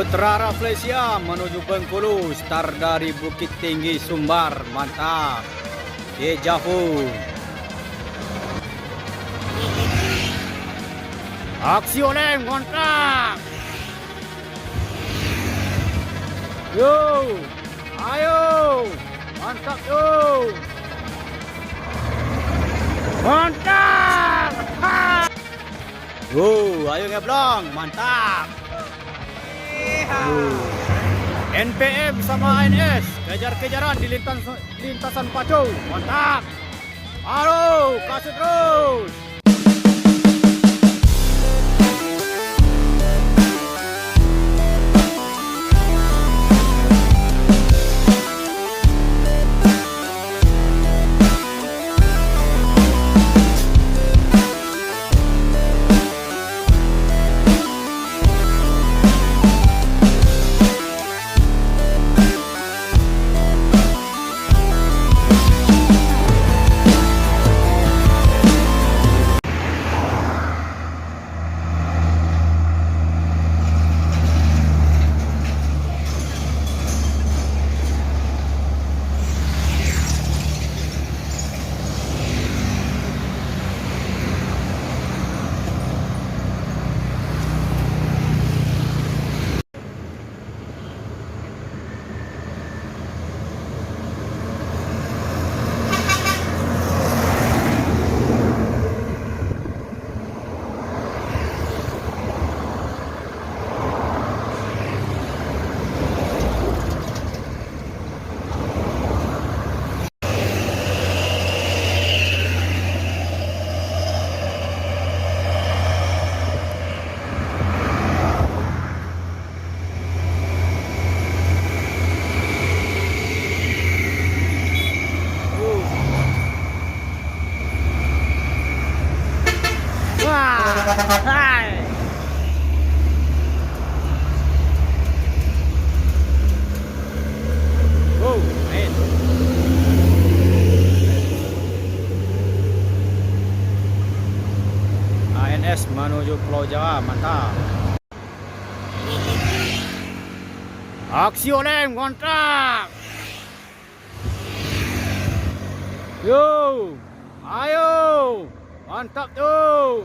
Putra Rafflesia menuju Bengkulu, start dari Bukit Tinggi Sumbar, mantap. Dejavu. Aksi oleng, kontrak. Yo, ayo, mantap yo. Mantap. Ayo ngeblong, mantap. NPM sama ANS kejar-kejaran di lintasan pacu, mantap. Halo, kasih terus. Hai. Main. ANS menuju Pulau Jawa, mantap. Aksi oleng, kontrak. Yo, ayo, mantap tuh.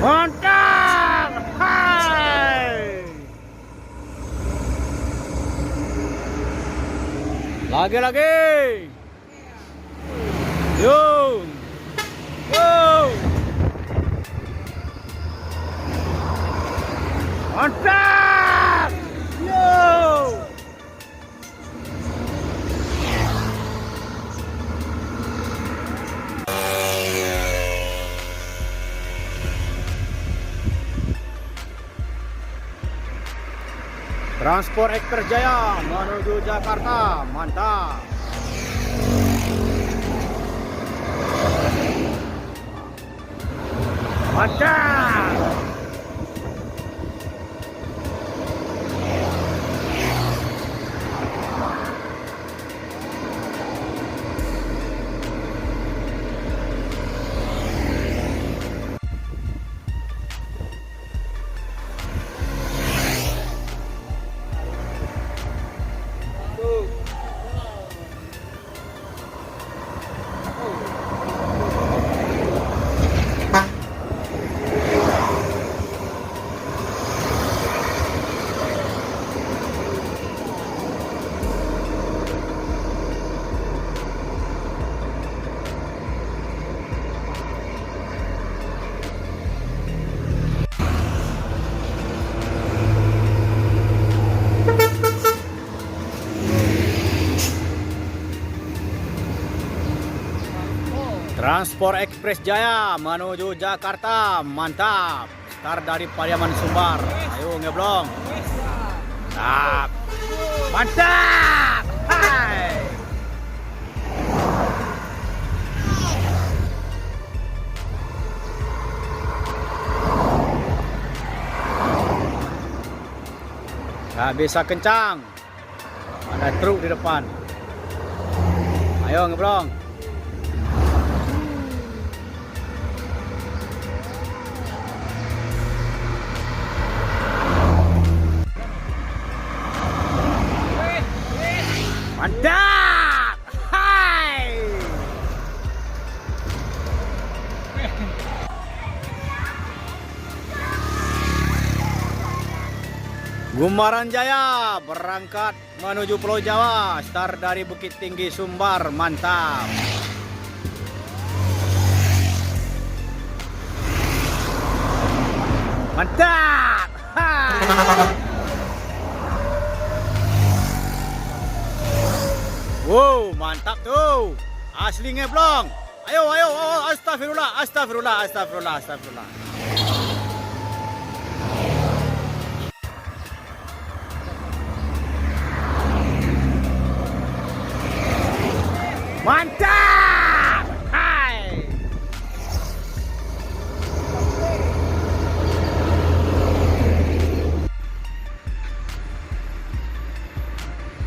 Mantap! Hai! Lagi. Yo! Yo! Mantap! Yo! Transport Ekspres Jaya menuju Jakarta, mantap. Mantap. Transport Ekspres Jaya menuju Jakarta, mantap. Start dari Pariaman Sumbar. Ayo ngeblong. Mantap. Mantap. Hai. Gak bisa kencang. Ada truk di depan. Ayo ngeblong. Gumaran Jaya berangkat menuju Pulau Jawa. Start dari Bukit Tinggi Sumbar. Mantap. Mantap. Ha. Wow, mantap tuh. Asli ngeblong. Ayo, ayo, oh, astagfirullah, astagfirullah, astagfirullah, astagfirullah. Mantap! Hai.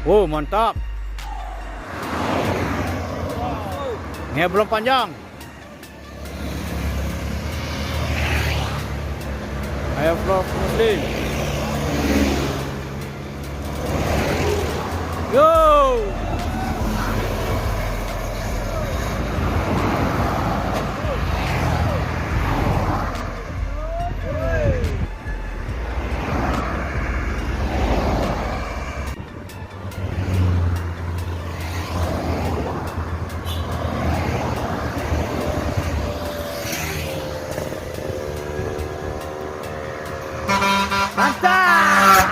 Oh, mantap. Ngeblong panjang. Ayo vlog muslim. Go! Mantap!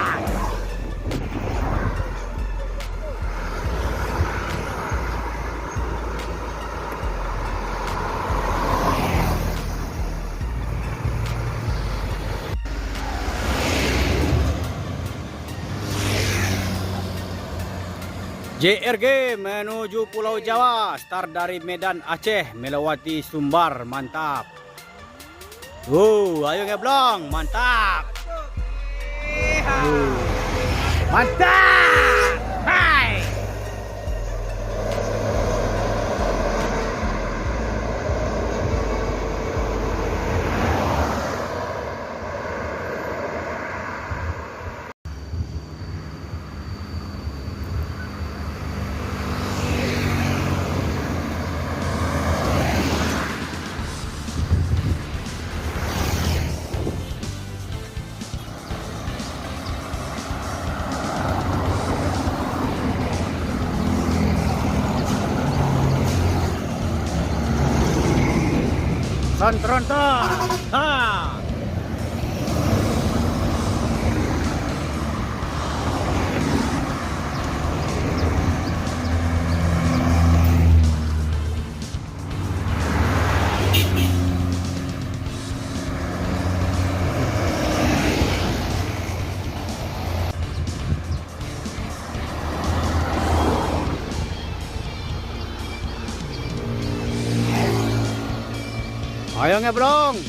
JRG menuju Pulau Jawa. Start dari Medan Aceh melewati Sumbar. Mantap. Ayo ngeblong. Mantap. Mantap! Hai! Tronton. Ha. Ayo ngeblong.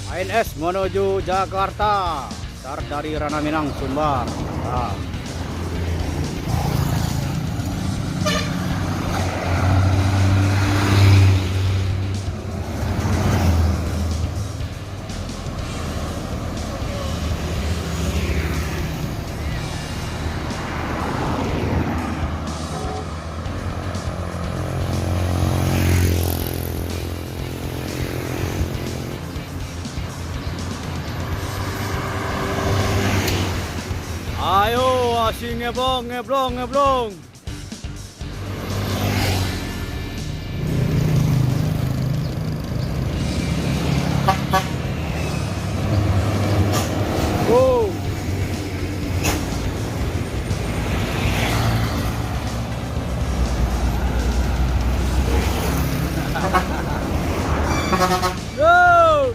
ANS menuju Jakarta. Start dari Rana Minang Sumbar. Nah. Ayo, asing ngeblong, ngeblong, ngeblong. Go. Go.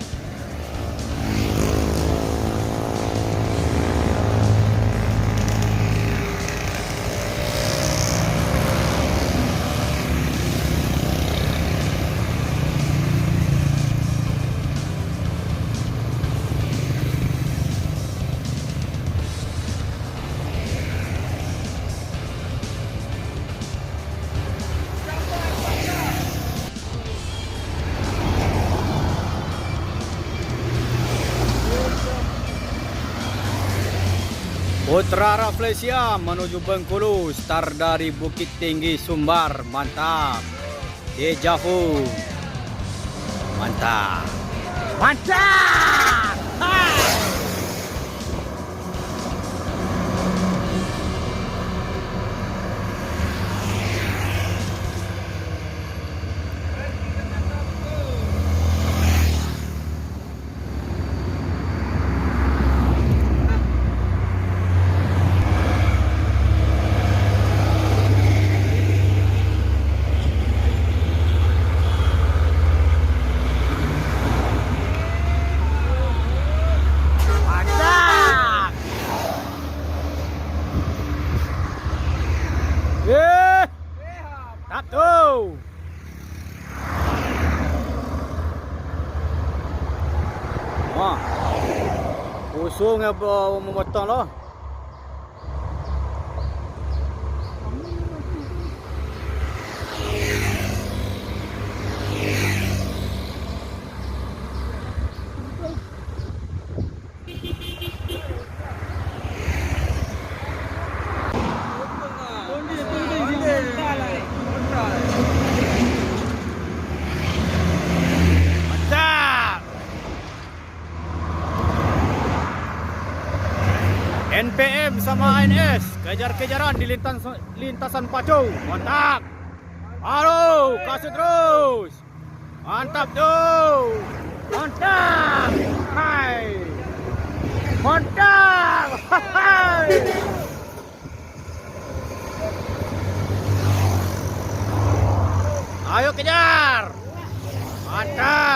Putra Rafflesia menuju Bengkulu. Start dari Bukit Tinggi Sumbar. Mantap. Dejavu. Mantap. Mantap. Ha! Tuh. Wah. Pusung ya memotong loh. Mantap. NPM sama ANS kejar-kejaran di lintasan pacu. Mantap. Halo, kasih terus. Mantap tuh. Mantap. Hai. Mantap. Hai. Ayo kejar. Mantap.